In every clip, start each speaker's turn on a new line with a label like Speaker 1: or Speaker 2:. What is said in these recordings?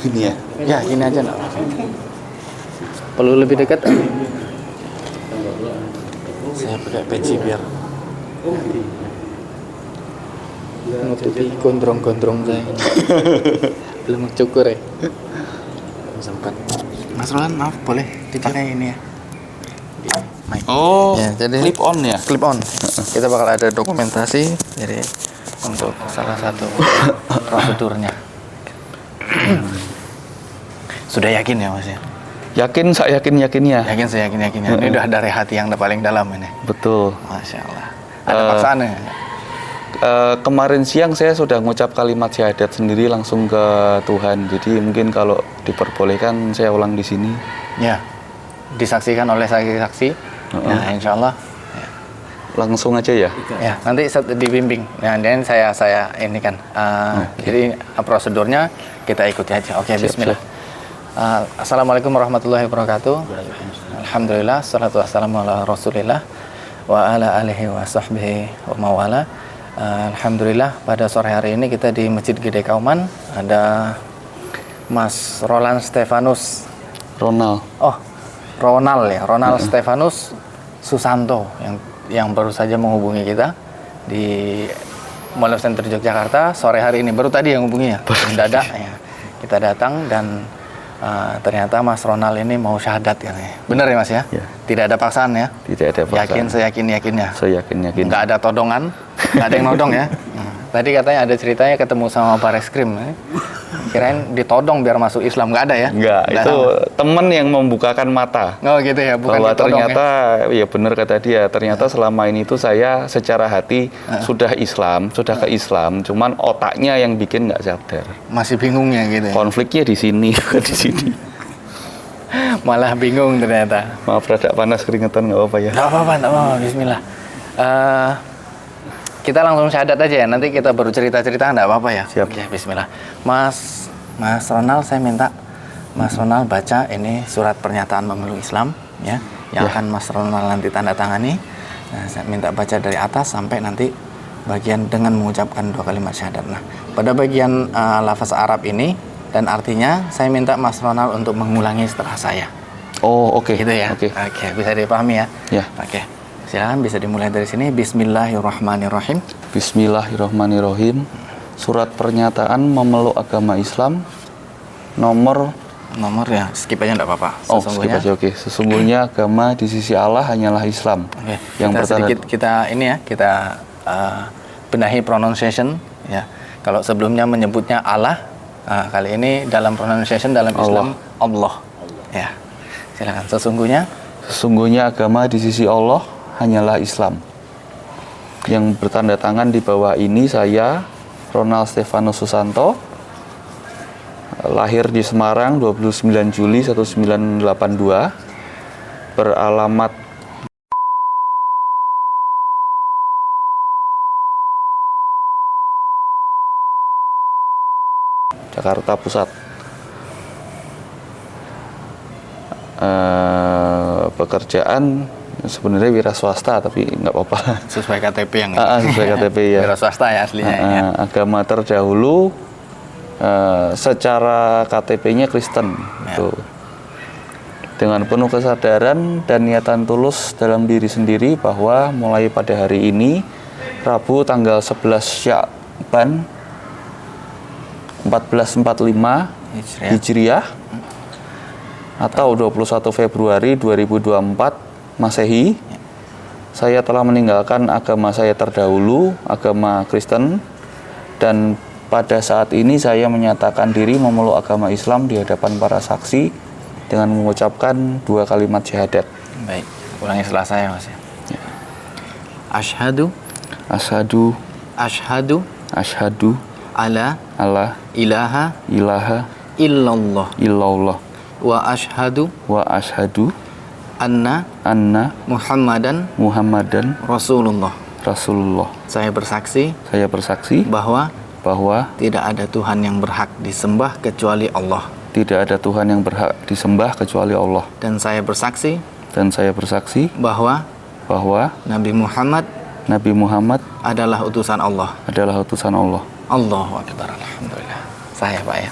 Speaker 1: Gini ya.
Speaker 2: Ya, gini aja enggak. Perlu lebih dekat? Saya pakai peci biar menutupi gondrong-gondrong saya. Belum cukur ya. Sempat. Mas Roland, maaf boleh dipakai ini ya. Mic.
Speaker 1: Oh,
Speaker 2: Ya, jadi
Speaker 1: clip on ya.
Speaker 2: Clip on. Kita bakal ada dokumentasi jadi untuk salah satu prosedurnya. Sudah yakin ya Mas ya?
Speaker 1: Yakin, saya yakinnya.
Speaker 2: Yakin saya yakinnya. Ini udah dari hati yang paling dalam ini.
Speaker 1: Betul.
Speaker 2: Masya Allah. Ada paksaannya?
Speaker 1: Kemarin siang saya sudah ngucap kalimat syahadat sendiri langsung ke Tuhan. Jadi mungkin kalau diperbolehkan saya ulang di sini.
Speaker 2: Ya. Disaksikan oleh saksi-saksi. Nah, insya Allah. Ya.
Speaker 1: Langsung aja ya.
Speaker 2: Ya, nanti dibimbing. Nah, dan saya ini kan. Jadi prosedurnya kita ikuti aja. Oke, bismillah. Assalamualaikum warahmatullahi wabarakatuh. Alhamdulillah, salatu wassalamu ala rasulillah wa ala alihi wa sahbihi wa mawala. Alhamdulillah, pada sore hari ini kita di Masjid Gede Kauman ada Mas Roland Stefanus.
Speaker 1: Ronald
Speaker 2: Ya, Ronald Stefanus Susanto yang baru saja menghubungi kita di Mall of Center Yogyakarta sore hari ini. Baru tadi yang hubungi ya, mendadak ya. Kita datang dan ternyata Mas Ronald ini mau syahadat katanya. Benar ya Mas ya?
Speaker 1: Ya.
Speaker 2: Tidak ada paksaan ya?
Speaker 1: Tidak ada paksaan.
Speaker 2: Yakin, saya yakinnya.
Speaker 1: Saya yakin.
Speaker 2: Nggak ada todongan, nggak ada yang nodong ya? Tadi katanya ada ceritanya ketemu sama Bareskrim. Kirain ditodong biar masuk Islam, nggak ada ya?
Speaker 1: Enggak, itu teman yang membukakan mata.
Speaker 2: Oh gitu ya, bukan
Speaker 1: bahwa
Speaker 2: ditodong
Speaker 1: ternyata ya benar kata dia, ternyata selama ini tuh saya secara hati sudah Islam, sudah ke Islam, cuman otaknya yang bikin nggak sadar.
Speaker 2: Masih bingung ya gitu ya?
Speaker 1: Konfliknya di sini, bukan di sini.
Speaker 2: Malah bingung ternyata.
Speaker 1: Maaf rada panas keringetan, nggak apa-apa ya.
Speaker 2: Nggak apa-apa, bismillah. Kita langsung syahadat aja ya, nanti kita baru cerita-cerita, nggak apa-apa ya?
Speaker 1: Siap.
Speaker 2: Oke, bismillah. Mas Ronald, saya minta Mas Ronald baca ini surat pernyataan memeluk Islam ya, yang akan Mas Ronald nanti tanda tangani. Nah, saya minta baca dari atas sampai nanti bagian dengan mengucapkan 2 kalimat syahadat. Nah, pada bagian lafaz Arab ini dan artinya saya minta Mas Ronald untuk mengulangi setelah saya.
Speaker 1: Oh, oke.
Speaker 2: Gitu ya.
Speaker 1: Oke.
Speaker 2: Bisa dipahami ya?
Speaker 1: Ya.
Speaker 2: Oke. Silakan bisa dimulai dari sini. Bismillahirrahmanirrahim.
Speaker 1: Bismillahirrahmanirrahim. Surat pernyataan memeluk agama Islam nomor
Speaker 2: ya, skip aja enggak apa-apa.
Speaker 1: skip aja, oke. Sesungguhnya agama di sisi Allah hanyalah Islam.
Speaker 2: Oke.
Speaker 1: Yang
Speaker 2: kita benahi pronunciation ya. Kalau sebelumnya menyebutnya Allah, kali ini dalam pronunciation dalam Islam Allah. Ya. Silakan.
Speaker 1: Sesungguhnya agama di sisi Allah hanyalah Islam. Yang bertanda tangan di bawah ini saya Ronald Stefanus Susanto, lahir di Semarang 29 Juli 1982, beralamat Jakarta Pusat. Pekerjaan sebenarnya wira swasta, tapi nggak apa-apa.
Speaker 2: Sesuai KTP yang
Speaker 1: sesuai KTP ya.
Speaker 2: Wira swasta ya aslinya. Ya.
Speaker 1: Agama terdahulu secara KTP-nya Kristen.
Speaker 2: Ya.
Speaker 1: Tuh. Dengan penuh kesadaran dan niatan tulus dalam diri sendiri bahwa mulai pada hari ini Rabu tanggal 11 Sya'ban 1445 Hijriah atau 21 Februari 2024 Masehi, saya telah meninggalkan agama saya terdahulu, agama Kristen, dan pada saat ini saya menyatakan diri memeluk agama Islam di hadapan para saksi dengan mengucapkan 2 kalimat syahadat.
Speaker 2: Baik, ulangi setelah saya Mas. Ya. Asyhadu alla ilaha illallah wa asyhadu anna Muhammadan Rasulullah. Saya bersaksi bahwa tidak ada Tuhan yang berhak disembah kecuali Allah. Dan saya bersaksi bahwa Nabi Muhammad adalah utusan Allah. Allahu Akbar. Alhamdulillah. Saya Pak ya.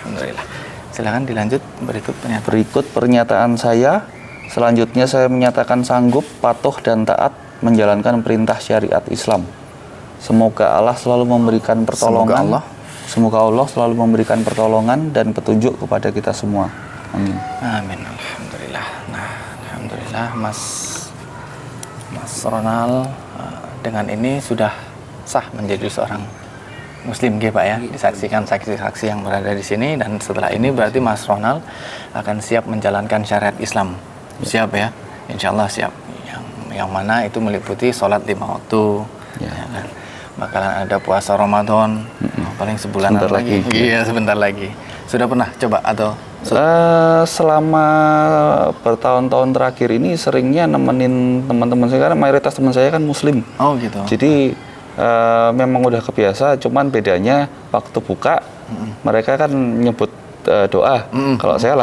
Speaker 2: Alhamdulillah. Silakan dilanjut berikut pernyataan.
Speaker 1: Berikut pernyataan saya. Selanjutnya saya menyatakan sanggup, patuh dan taat menjalankan perintah syariat Islam. Semoga Allah selalu memberikan pertolongan. Semoga Allah selalu memberikan pertolongan dan petunjuk kepada kita semua. Amin.
Speaker 2: Amin. Alhamdulillah. Nah, alhamdulillah Mas Ronald dengan ini sudah sah menjadi seorang Muslim, Pak ya. Disaksikan saksi-saksi yang berada di sini, dan setelah ini berarti Mas Ronald akan siap menjalankan syariat Islam. Siap ya, insya Allah siap. Yang mana itu meliputi sholat 5 waktu, ya kan? Bakalan ada puasa Ramadan, paling sebulan lagi. Iya, sebentar lagi. Sudah pernah coba atau?
Speaker 1: Selama bertahun-tahun terakhir ini seringnya nemenin teman-teman saya, karena mayoritas teman saya kan Muslim.
Speaker 2: Oh gitu.
Speaker 1: Jadi memang udah kebiasa, cuman bedanya waktu buka mereka kan nyebut doa. Kalau saya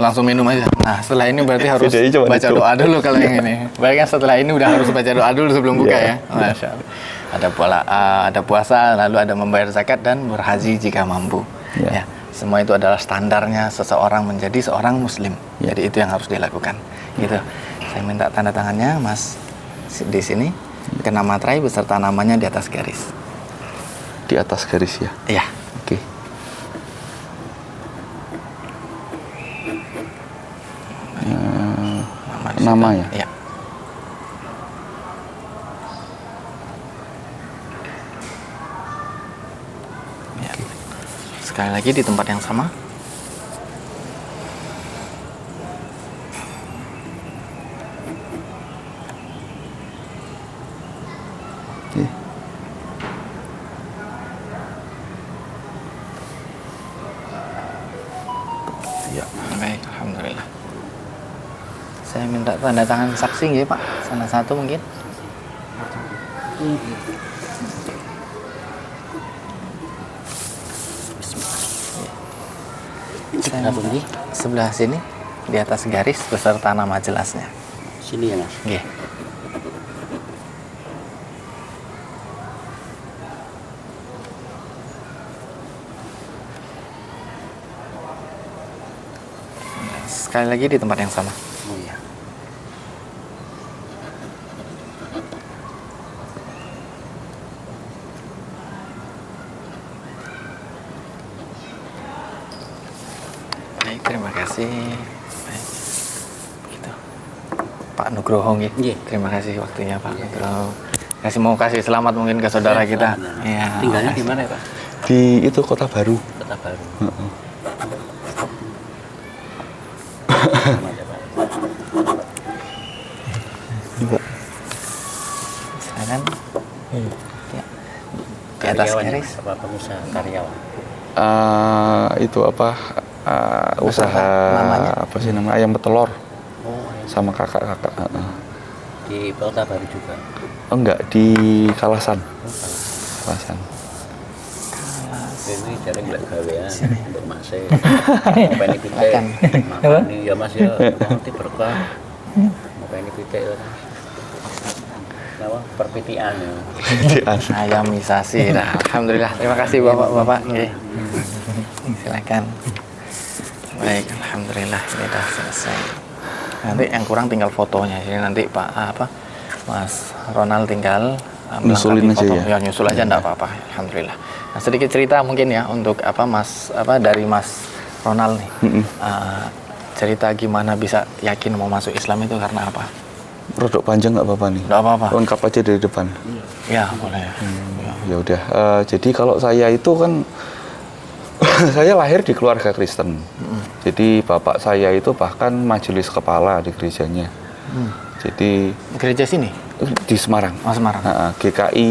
Speaker 2: langsung minum aja. Nah, setelah ini berarti harus baca doa dulu kalau yang ini. Baiknya setelah ini udah harus baca doa dulu sebelum buka ya. Masya Allah. Ada puasa, lalu ada membayar zakat dan berhaji jika mampu. Ya. Semua itu adalah standarnya seseorang menjadi seorang Muslim. Jadi itu yang harus dilakukan. Gitu. Saya minta tanda tangannya Mas di sini. Kena materai beserta namanya di atas garis.
Speaker 1: Di atas garis ya?
Speaker 2: Iya.
Speaker 1: Oke. Nama ya?
Speaker 2: Iya. Ya. Sekali lagi di tempat yang sama.
Speaker 1: Ya.
Speaker 2: Baik, alhamdulillah. Saya minta tanda tangan saksi nggih, Pak. Salah satu mungkin. Saya sebelah sini di atas garis beserta nama jelasnya.
Speaker 3: Sini ya, Mas.
Speaker 2: Nggih. Sekali lagi di tempat yang sama.
Speaker 3: Oh iya.
Speaker 2: Baik, terima kasih. Baik. Begitu. Pak Nugroho nggih. Terima kasih waktunya Pak Nugroho. Mau kasih selamat mungkin ke saudara kita.
Speaker 3: Iya. Tinggalnya di mana ya, Pak?
Speaker 1: Di itu Kota Baru.
Speaker 3: Kota Baru.
Speaker 2: Silakan. Ya. Di atas garis.
Speaker 3: Apa pengusaha karyawan?
Speaker 1: Itu apa? Usaha
Speaker 2: namanya?
Speaker 1: apa sih nama? Ayam petelur.
Speaker 3: Oh,
Speaker 1: Sama kakak-kakak.
Speaker 3: di Kota Baru juga.
Speaker 1: Oh, enggak, di Kalasan. Kalasan.
Speaker 3: Ini cari nggak gawean untuk masih. Apa ini pitik? Makan ya Mas ya. Nanti berkah. Apa ini pitik ya? Nama perpitian ya.
Speaker 2: Ayamisasi. Nah, alhamdulillah. Terima kasih Bapak-bapak. Nggih. Silakan. Baik, alhamdulillah ini sudah selesai. Nanti yang kurang tinggal fotonya. Jadi nanti Mas Ronald tinggal
Speaker 1: nyusulin aja ya.
Speaker 2: Ya, nyusul aja enggak apa-apa. Alhamdulillah. Nah, sedikit cerita mungkin ya untuk dari Mas Ronald nih. Cerita gimana bisa yakin mau masuk Islam itu karena apa?
Speaker 1: Produk panjang nggak apa-apa nih?
Speaker 2: Nggak apa-apa.
Speaker 1: Lengkap aja dari depan.
Speaker 2: Ya, boleh.
Speaker 1: Ya udah. Jadi kalau saya itu kan saya lahir di keluarga Kristen. Jadi bapak saya itu bahkan majelis kepala di gerejanya. Jadi
Speaker 2: gereja sini
Speaker 1: di Semarang.
Speaker 2: Oh, Semarang.
Speaker 1: GKI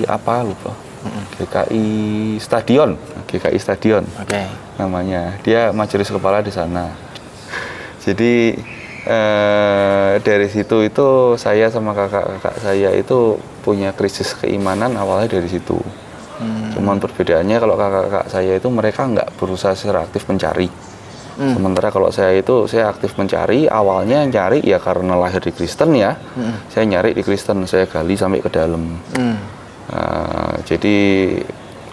Speaker 1: apa lupa. GKI Stadion.
Speaker 2: Oke.
Speaker 1: Namanya. Dia majelis kepala di sana. Jadi dari situ itu saya sama kakak-kakak saya itu punya krisis keimanan awalnya dari situ. Cuman perbedaannya kalau kakak-kakak saya itu mereka nggak berusaha secara aktif mencari. Sementara kalau saya aktif mencari, awalnya nyari ya karena lahir di Kristen ya. Saya nyari di Kristen, saya gali sampai ke dalam. Jadi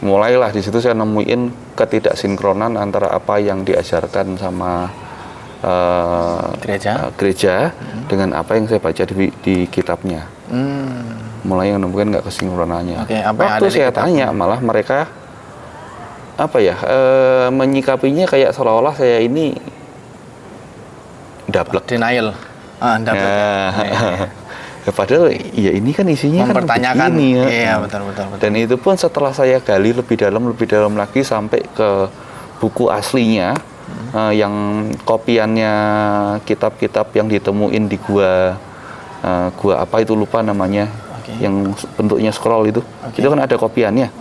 Speaker 1: mulailah di situ saya nemuin ketidaksinkronan antara apa yang diajarkan sama gereja dengan apa yang saya baca di kitabnya. Mulai menemukan nggak kesinkronannya. Waktu saya tanya, malah mereka menyikapinya kayak seolah-olah saya ini dablek.
Speaker 2: Denial.
Speaker 1: Padahal ya ini kan isinya
Speaker 2: mempertanyakan,
Speaker 1: kan begini,
Speaker 2: iya betul.
Speaker 1: Dan itu pun setelah saya gali lebih dalam lagi sampai ke buku aslinya, yang kopiannya kitab-kitab yang ditemuin di gua apa itu lupa namanya, yang bentuknya scroll itu kan ada kopiannya.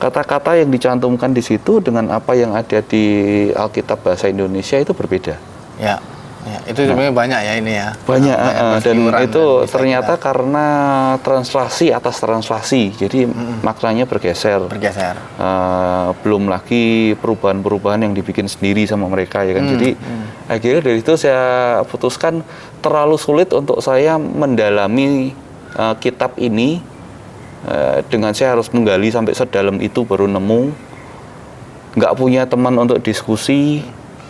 Speaker 1: Kata-kata yang dicantumkan di situ dengan apa yang ada di Alkitab bahasa Indonesia itu berbeda.
Speaker 2: Ya, itu sebenarnya banyak ya ini ya.
Speaker 1: Banyak, dan itu ternyata karena translasi atas translasi, jadi maknanya bergeser. Belum lagi perubahan-perubahan yang dibikin sendiri sama mereka ya kan. Jadi akhirnya dari itu saya putuskan terlalu sulit untuk saya mendalami kitab ini, dengan saya harus menggali sampai sedalam itu baru nemu. Nggak punya teman untuk diskusi.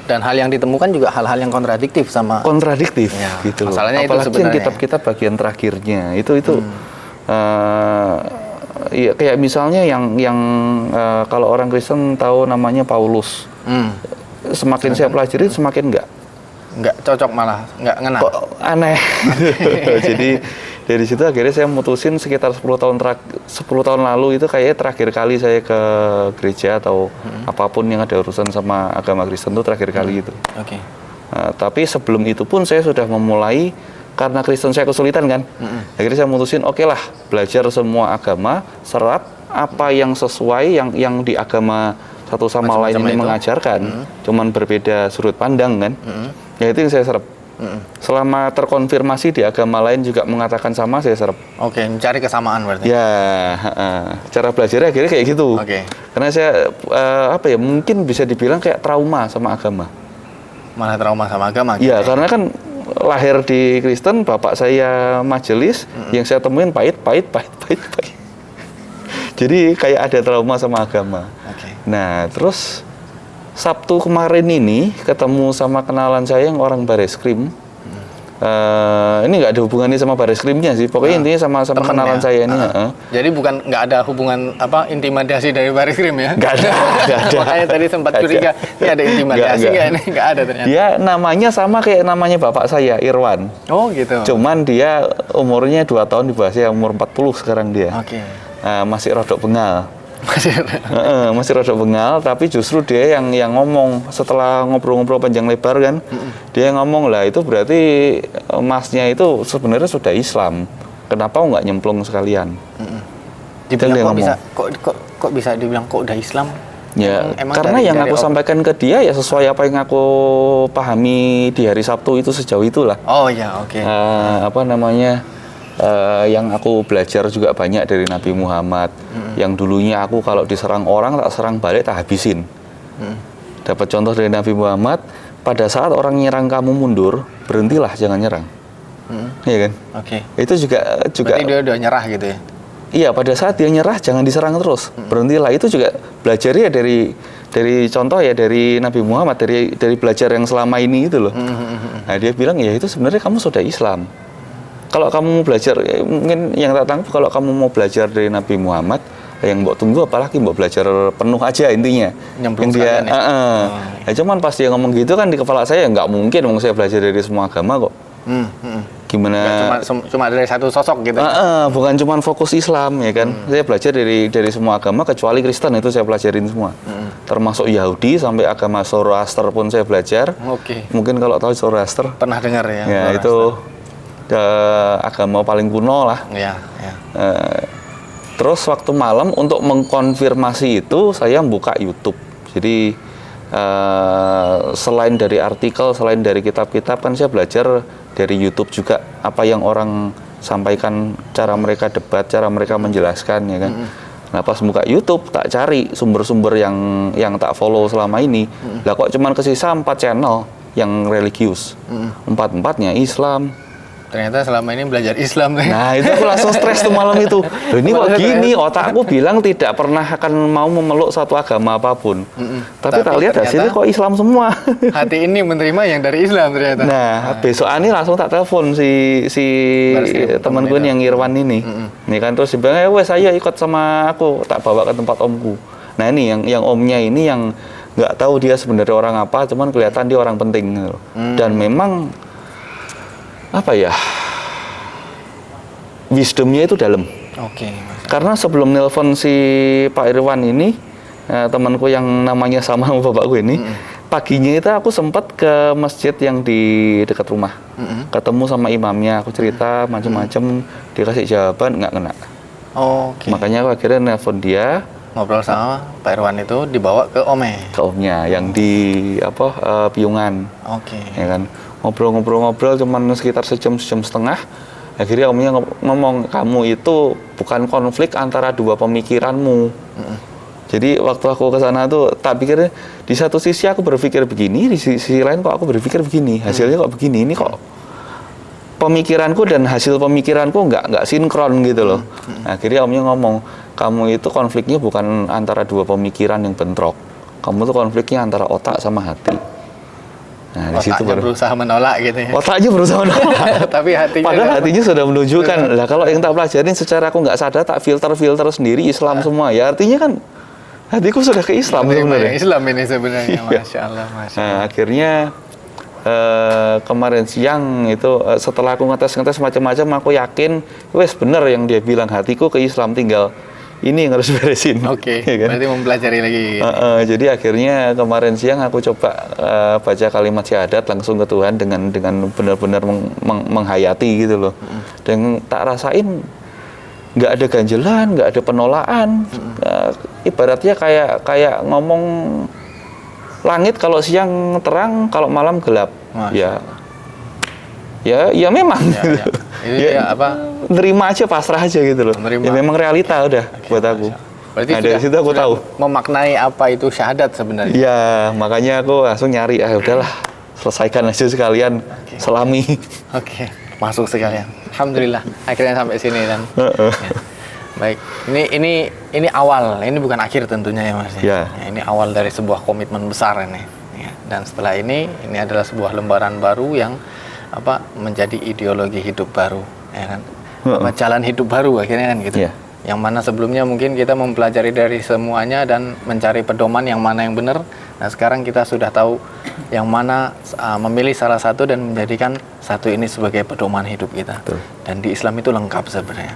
Speaker 2: Dan hal yang ditemukan juga hal-hal yang kontradiktif
Speaker 1: ya, gitu loh.
Speaker 2: Masalahnya
Speaker 1: apalagi
Speaker 2: itu sebenarnya
Speaker 1: yang kitab-kitab bagian terakhirnya itu ya kayak misalnya yang kalau orang Kristen tahu namanya Paulus. Semakin saya pelajari semakin nggak
Speaker 2: cocok, malah nggak ngena.
Speaker 1: Kok aneh. Jadi dari situ akhirnya saya mutusin sekitar 10 tahun lalu itu kayaknya terakhir kali saya ke gereja atau apapun yang ada urusan sama agama Kristen itu terakhir kali itu. Tapi sebelum itu pun saya sudah memulai, karena Kristen saya kesulitan kan. Akhirnya saya mutusin oke lah, belajar semua agama, serap apa yang sesuai yang di agama satu sama lain ini mengajarkan, cuman berbeda sudut pandang kan. Ya itu yang saya serap. Selama terkonfirmasi di agama lain juga mengatakan sama, saya serap.
Speaker 2: Mencari kesamaan berarti.
Speaker 1: Ya, cara belajarnya akhirnya kayak gitu. Karena saya mungkin bisa dibilang kayak trauma sama agama.
Speaker 2: Malah trauma sama agama.
Speaker 1: Iya, karena kan lahir di Kristen, bapak saya majelis, yang saya temuin pahit. Jadi kayak ada trauma sama agama. Nah, terus Sabtu kemarin ini ketemu sama kenalan saya yang orang Bareskrim. Ini nggak ada hubungannya sama Bareskrimnya sih. Pokoknya intinya sama kenalan saya ini.
Speaker 2: Jadi nggak ada hubungan intimidasi dari Bareskrim ya?
Speaker 1: Nggak ada.
Speaker 2: Makanya tadi sempat curiga, ini ada intimidasi nggak? Ini nggak ada ternyata.
Speaker 1: Dia namanya sama kayak namanya bapak saya, Irwan.
Speaker 2: Oh gitu.
Speaker 1: Cuman dia umurnya 2 tahun di bawah saya, umur 40 sekarang dia. Masih rodok bengal. Masih rada bengal, tapi justru dia yang ngomong setelah ngobrol-ngobrol panjang lebar kan, dia ngomong lah itu berarti masnya itu sebenarnya sudah Islam, kenapa nggak nyemplung sekalian?
Speaker 2: Dibilang kok bisa dibilang kok udah Islam?
Speaker 1: Ya, karena yang aku sampaikan ke dia ya sesuai apa yang aku pahami di hari Sabtu itu sejauh itulah. Yang aku belajar juga banyak dari Nabi Muhammad. Yang dulunya aku kalau diserang orang tak serang balik, tak habisin. Dapat contoh dari Nabi Muhammad, pada saat orang nyerang kamu mundur, berhentilah, jangan nyerang. Iya kan? Itu juga berarti
Speaker 2: dia udah nyerah gitu ya?
Speaker 1: Iya, pada saat dia nyerah jangan diserang terus, berhentilah. Itu juga belajar ya dari contoh ya dari Nabi Muhammad, dari belajar yang selama ini itu loh. Nah, dia bilang ya itu sebenarnya kamu sudah Islam. Kalau kamu mau belajar, mungkin yang tak tangkap, kalau kamu mau belajar dari Nabi Muhammad, yang mbok tunggu apalagi mbok belajar penuh aja intinya.
Speaker 2: Nyemplung sekalian ya?
Speaker 1: Cuman pas dia ngomong gitu kan di kepala saya, nggak mungkin saya belajar dari semua agama kok. Gimana?
Speaker 2: Cuma dari satu sosok gitu?
Speaker 1: Bukan cuma fokus Islam ya kan. Saya belajar dari semua agama kecuali Kristen, itu saya pelajarin semua. Termasuk Yahudi sampai agama Zoroaster pun saya belajar. Mungkin kalau tahu Zoroaster.
Speaker 2: Pernah dengar ya?
Speaker 1: Ya itu agama paling kuno lah. Terus waktu malam untuk mengkonfirmasi itu saya buka YouTube. Jadi selain dari artikel, selain dari kitab-kitab kan saya belajar dari YouTube juga apa yang orang sampaikan, cara mereka debat, cara mereka menjelaskan ya kan. Nah pas buka YouTube tak cari sumber-sumber yang tak follow selama ini. Lah kok cuman kesisa 4 channel yang religius. 4-4-nya Islam,
Speaker 2: ternyata selama ini belajar Islam.
Speaker 1: Nah itu aku langsung stres tuh malam itu. Loh, ini kok gini, otakku bilang tidak pernah akan mau memeluk suatu agama apapun. Tapi tak lihat hasilnya kok Islam semua.
Speaker 2: Hati ini menerima yang dari Islam ternyata.
Speaker 1: Nah besok ini langsung tak telepon si temanku yang Irwan ini. Ini kan terus dia bilang, wes saya ikut sama aku, tak bawa ke tempat omku. Nah ini yang omnya ini yang nggak tahu dia sebenarnya orang apa, cuman kelihatan dia orang penting gitu. Dan memang apa ya, wisdomnya itu dalam.
Speaker 2: Oke.
Speaker 1: Karena sebelum nelpon si Pak Irwan ini, temanku yang namanya sama bapakku ini, paginya itu aku sempat ke masjid yang di dekat rumah, ketemu sama imamnya, aku cerita macam-macam, dia kasih jawaban nggak kena.
Speaker 2: Oke.
Speaker 1: Makanya aku akhirnya nelpon dia,
Speaker 2: Ngobrol sama Pak Irwan itu dibawa ke
Speaker 1: ke omnya yang di Piungan.
Speaker 2: Oke.
Speaker 1: Ya kan, ngobrol-ngobrol cuman sekitar sejam setengah. Akhirnya omnya ngomong, kamu itu bukan konflik antara dua pemikiranmu. Jadi waktu aku ke sana tuh tak pikir, di satu sisi aku berpikir begini, di sisi lain kok aku berpikir begini, hasilnya kok begini, ini kok pemikiranku dan hasil pemikiranku nggak sinkron gitu loh. Akhirnya omnya ngomong, kamu itu konfliknya bukan antara dua pemikiran yang bentrok, kamu tuh konfliknya antara otak sama hati. Nah, di situ
Speaker 2: baru berusaha menolak gitu ya.
Speaker 1: Otaknya berusaha menolak.
Speaker 2: Tapi hatinya
Speaker 1: padahal hatinya sudah menunjukkan. Lah kalau yang tak pelajarin secara aku nggak sadar, tak filter sendiri Islam semua. Ya artinya kan hatiku sudah ke Islam sebenarnya.
Speaker 2: Islam ini sebenarnya. Masya Allah, Masya Allah.
Speaker 1: Nah, akhirnya kemarin siang itu setelah aku ngetes macam-macam, aku yakin wes bener yang dia bilang, hatiku ke Islam, tinggal ini yang harus beresin.
Speaker 2: Oke,
Speaker 1: ya kan?
Speaker 2: Berarti mempelajari lagi.
Speaker 1: Jadi akhirnya kemarin siang aku coba baca kalimat syahadat langsung ke Tuhan dengan benar-benar menghayati gitu loh. Dan tak rasain nggak ada ganjelan, nggak ada penolakan. Ibaratnya kayak ngomong langit kalau siang terang, kalau malam gelap. Ya memang. Nerima aja, pasrah aja gitu loh. Ya memang realita udah buat aku.
Speaker 2: Berarti
Speaker 1: dari situ aku tahu
Speaker 2: memaknai apa itu syahadat sebenarnya.
Speaker 1: Iya, makanya aku langsung nyari, udahlah, selesaikan aja sekalian, selami.
Speaker 2: Oke, masuk sekalian. Alhamdulillah, akhirnya sampai sini kan. Ya. Baik, ini awal, ini bukan akhir tentunya ya Mas.
Speaker 1: Ya.
Speaker 2: Ini awal dari sebuah komitmen besar ini. Ya. Dan setelah ini adalah sebuah lembaran baru yang menjadi ideologi hidup baru, ya kan? Jalan hidup baru akhirnya kan gitu.
Speaker 1: Yeah.
Speaker 2: Yang mana sebelumnya mungkin kita mempelajari dari semuanya dan mencari pedoman yang mana yang benar. Nah sekarang kita sudah tahu yang mana, memilih salah satu dan menjadikan satu ini sebagai pedoman hidup kita. Betul. Dan di Islam itu lengkap sebenarnya,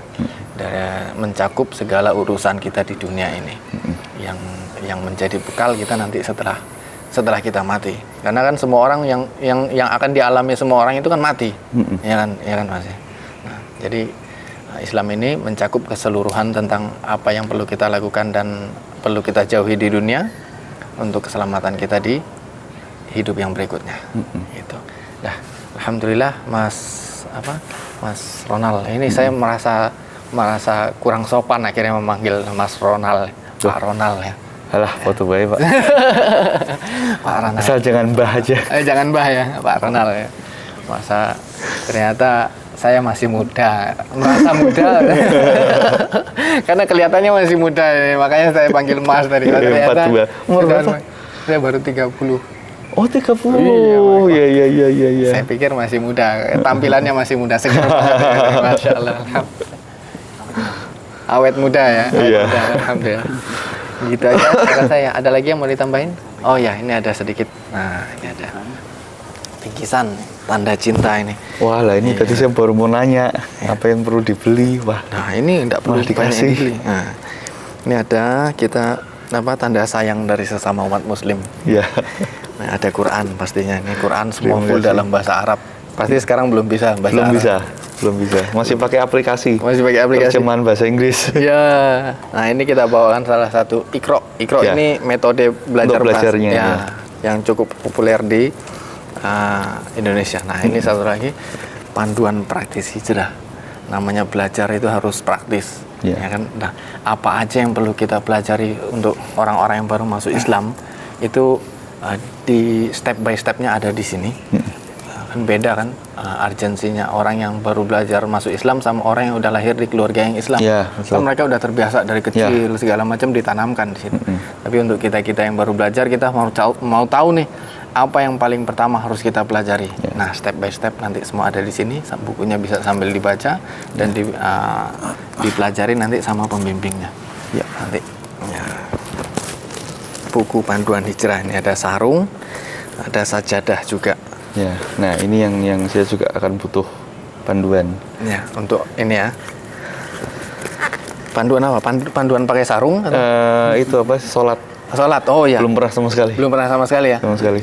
Speaker 2: dari mencakup segala urusan kita di dunia ini, yang menjadi bekal kita nanti setelah kita mati. Karena kan semua orang yang akan dialami semua orang itu kan mati, ya kan Mas. Nah, jadi Islam ini mencakup keseluruhan tentang apa yang perlu kita lakukan dan perlu kita jauhi di dunia untuk keselamatan kita di hidup yang berikutnya. Gitu. Nah, alhamdulillah Mas Ronald. Ini saya merasa kurang sopan akhirnya memanggil Mas Ronald, Pak Ronald ya.
Speaker 1: Alah, foto baik Pak.
Speaker 2: Pak Ronald.
Speaker 1: Asal jangan bah aja.
Speaker 2: Jangan bah ya, Pak Ronald ya. Masa ternyata saya masih muda, merasa muda. Karena kelihatannya masih muda, makanya saya panggil Mas tadi. Ternyata
Speaker 1: umur berapa?
Speaker 2: Saya baru 30.
Speaker 1: Oh 30, iya.
Speaker 2: Saya pikir masih muda, tampilannya masih muda, segar banget. Masya Allah. Awet muda ya,
Speaker 1: iya.
Speaker 2: Muda, alhamdulillah. Gitu aja cara saya. Ada lagi yang mau ditambahin? Oh ya, ini ada sedikit. Nah, ini ada bingkisan tanda cinta ini.
Speaker 1: Wah lah ini tadi saya baru mau nanya apa yang perlu dibeli. Wah.
Speaker 2: Nah ini tidak perlu dikasih. Nah, ini ada kita tanda sayang dari sesama umat Muslim.
Speaker 1: Iya.
Speaker 2: Nah, ada Quran pastinya. Ini Quran semua full dalam bahasa Arab. Pasti sekarang belum bisa bahasa Arab.
Speaker 1: Belum bisa. Masih pakai aplikasi. Terjemahan bahasa Inggris.
Speaker 2: Ya. Nah, ini kita bawakan salah satu Iqra. Iqra ya. Ini metode belajarnya ya, yang cukup populer di Indonesia. Nah, ini satu lagi panduan praktis hijrah. Namanya belajar itu harus praktis. Ya kan? Nah, apa aja yang perlu kita pelajari untuk orang-orang yang baru masuk Islam itu di step by stepnya ada di sini. kan beda kan urgensinya orang yang baru belajar masuk Islam sama orang yang udah lahir di keluarga yang Islam.
Speaker 1: Ya,
Speaker 2: Kan mereka udah terbiasa dari kecil segala macam ditanamkan di situ. Tapi untuk kita yang baru belajar, kita mau tahu nih apa yang paling pertama harus kita pelajari. Nah, step by step nanti semua ada di sini. Bukunya bisa sambil dibaca dan dipelajari nanti sama pembimbingnya.
Speaker 1: Ya.
Speaker 2: Nanti buku panduan hijrah ini ada sarung, ada sajadah juga.
Speaker 1: Ya. Nah, ini yang saya juga akan butuh panduan.
Speaker 2: Ya, untuk ini ya. Panduan apa? Panduan pakai sarung? Atau?
Speaker 1: Itu apa? Sholat.
Speaker 2: Sholat. Oh ya.
Speaker 1: Belum pernah sama sekali.
Speaker 2: Belum pernah sama sekali ya.
Speaker 1: Sama sekali.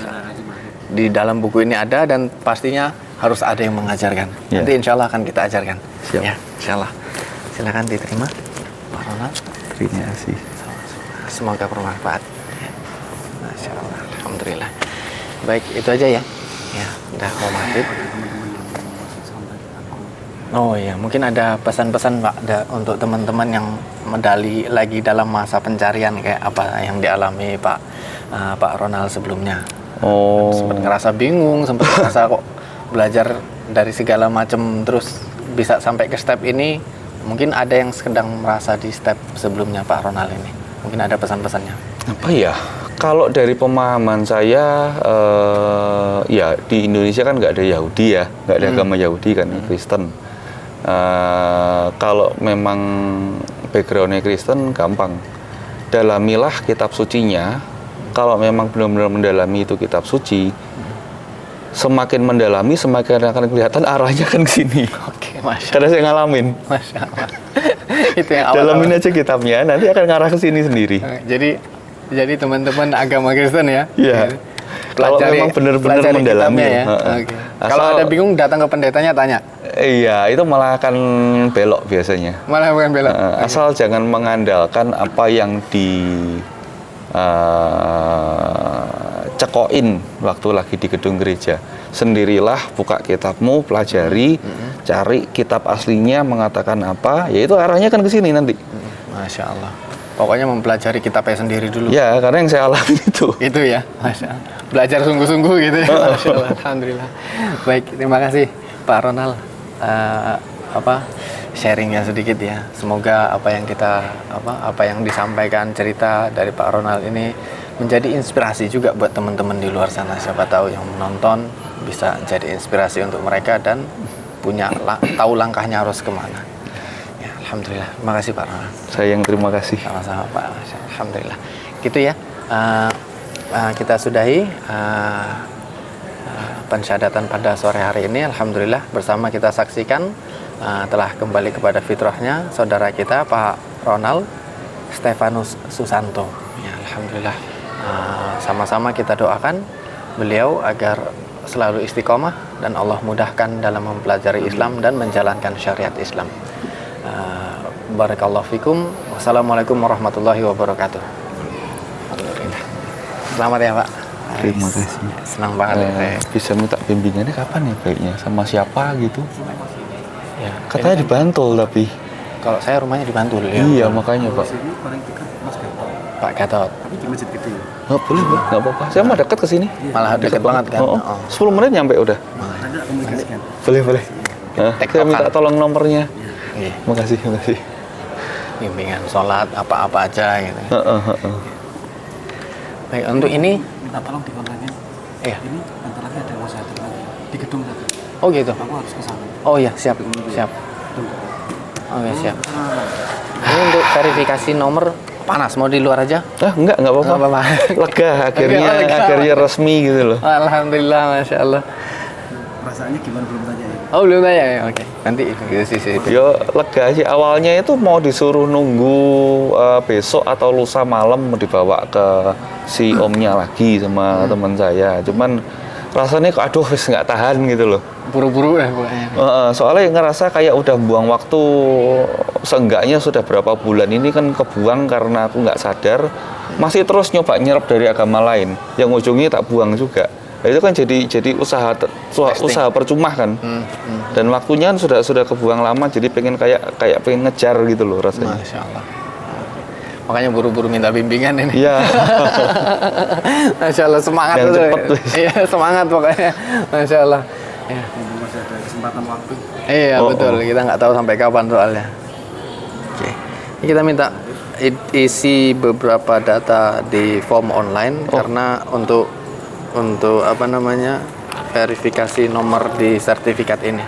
Speaker 2: Di dalam buku ini ada dan pastinya harus ada yang mengajarkan.
Speaker 1: Ya.
Speaker 2: Nanti insya Allah akan kita ajarkan.
Speaker 1: Siap.
Speaker 2: Ya, insya Allah. Silakan diterima, Pak Ronald.
Speaker 1: Terima kasih.
Speaker 2: Semoga bermanfaat. Masya Allah. Alhamdulillah. Baik, itu aja ya. Ya, udah mau maghrib. Oh iya, mungkin ada pesan-pesan Pak untuk teman-teman yang medali lagi dalam masa pencarian kayak apa yang dialami Pak Ronald sebelumnya.
Speaker 1: Oh.
Speaker 2: Sempat ngerasa bingung, sempat ngerasa kok belajar dari segala macam terus bisa sampai ke step ini. Mungkin ada yang sedang merasa di step sebelumnya Pak Ronald ini. Mungkin ada pesan-pesannya.
Speaker 1: Apa ya? Kalau dari pemahaman saya, ya di Indonesia kan nggak ada Yahudi ya, nggak ada agama Yahudi kan, Kristen. Kalau memang backgroundnya Kristen, gampang. Dalamilah kitab sucinya. Kalau memang benar-benar mendalami itu kitab suci, semakin mendalami, semakin akan kelihatan arahnya kan ke sini.
Speaker 2: Oke, Masya
Speaker 1: Karena saya ngalamin.
Speaker 2: Masya Allah. Itu yang awal.
Speaker 1: Dalamin aja kitabnya, nanti akan ngarah ke sini sendiri.
Speaker 2: Jadi teman-teman agama Kristen ya.
Speaker 1: Iya. Kalau memang benar-benar
Speaker 2: pelajari
Speaker 1: mendalami
Speaker 2: kitabnya ya. Oke. Kalau ada bingung datang ke pendetanya tanya.
Speaker 1: Iya, itu malah akan belok biasanya.
Speaker 2: Malah bukan belok.
Speaker 1: Asal jangan mengandalkan apa yang cekoin waktu lagi di gedung gereja. Sendirilah buka kitabmu, pelajari, cari kitab aslinya mengatakan apa, yaitu arahnya kan ke sini nanti.
Speaker 2: Masya Allah. Pokoknya mempelajari kitabnya sendiri dulu.
Speaker 1: Ya, karena yang saya alami itu.
Speaker 2: Itu ya, Masya Allah. Belajar sungguh-sungguh gitu ya. Masya Allah, Alhamdulillah. Baik, terima kasih Pak Ronald. Sharingnya sedikit ya. Semoga apa yang disampaikan cerita dari Pak Ronald ini menjadi inspirasi juga buat teman-teman di luar sana. Siapa tahu yang menonton bisa jadi inspirasi untuk mereka dan tahu langkahnya harus kemana. Ya, Alhamdulillah. Terima kasih Pak Ronald.
Speaker 1: Saya yang terima kasih.
Speaker 2: Sama-sama Pak. Alhamdulillah. Gitu ya. Kita sudahi pensyahadatan pada sore hari ini. Alhamdulillah bersama kita saksikan telah kembali kepada fitrahnya saudara kita Pak Ronald Stefanus Susanto. Ya, Alhamdulillah. Sama-sama kita doakan beliau agar selalu istiqomah dan Allah mudahkan dalam mempelajari Islam dan menjalankan syariat Islam. Barakallahu fikum. Wassalamualaikum warahmatullahi wabarakatuh. Selamat ya Pak.
Speaker 1: Terima kasih.
Speaker 2: Senang banget ya.
Speaker 1: Bisa minta bimbingannya kapan ya baiknya? Sama siapa gitu?
Speaker 2: Ya,
Speaker 1: Katanya di Bantul tapi.
Speaker 2: kalau saya rumahnya di Bantul ya.
Speaker 1: Iya makanya Pak.
Speaker 2: Pak Gatot.
Speaker 3: Tapi di masjid gitu ya.
Speaker 1: Oh, boleh Pak, nggak apa-apa. Saya mah dekat ke sini.
Speaker 2: Malah dekat banget kan.
Speaker 1: Oh, 10 menit nyampe udah.
Speaker 3: Ada komunikasikan.
Speaker 1: Boleh. Saya minta tolong nomornya.
Speaker 2: Iya.
Speaker 1: Makasih.
Speaker 2: Bimbingan sholat apa-apa aja gitu. Baik, untuk ini
Speaker 3: Minta tolong dikontaknya.
Speaker 2: iya.
Speaker 3: Ini bentar lagi ada usaha lagi di gedung satu.
Speaker 2: Oh gitu.
Speaker 3: Aku harus ke sana.
Speaker 2: Oh iya, siap. Oke, siap. Ini untuk verifikasi nomor panas mau di luar aja?
Speaker 1: Enggak apa-apa.
Speaker 2: Nggak apa-apa.
Speaker 1: Lega akhirnya resmi gitu loh.
Speaker 2: Alhamdulillah, Masya Allah.
Speaker 3: Perasaannya gimana belum tanya ya?
Speaker 2: Oh belum tanya ya, oke. Nanti itu sisi itu.
Speaker 1: Yo lega sih, awalnya itu mau disuruh nunggu besok atau lusa malam mau dibawa ke si omnya lagi sama teman saya. Cuman rasanya kok aduh wis nggak tahan gitu loh.
Speaker 2: Buru-buru ya pokoknya.
Speaker 1: Soalnya ngerasa kayak udah buang waktu, seenggaknya sudah berapa bulan ini kan kebuang karena aku nggak sadar, masih terus nyoba nyerap dari agama lain, yang ujungnya tak buang juga. Nah, itu kan jadi usaha percuma kan, dan waktunya kan sudah kebuang lama, jadi pengen kayak pengen ngejar gitu loh rasanya.
Speaker 2: Masya Allah. Makanya buru-buru minta bimbingan ini.
Speaker 1: Iya.
Speaker 2: Masya Allah, semangat
Speaker 1: Yang
Speaker 2: tuh.
Speaker 1: cepet tuh.
Speaker 2: Iya, semangat pokoknya. Masya Allah. Ya.
Speaker 4: Masih ada kesempatan waktu.
Speaker 2: Iya betul, kita nggak tahu sampai kapan soalnya. Oke, ini kita minta isi beberapa data di form online karena untuk apa namanya verifikasi nomor di sertifikat ini.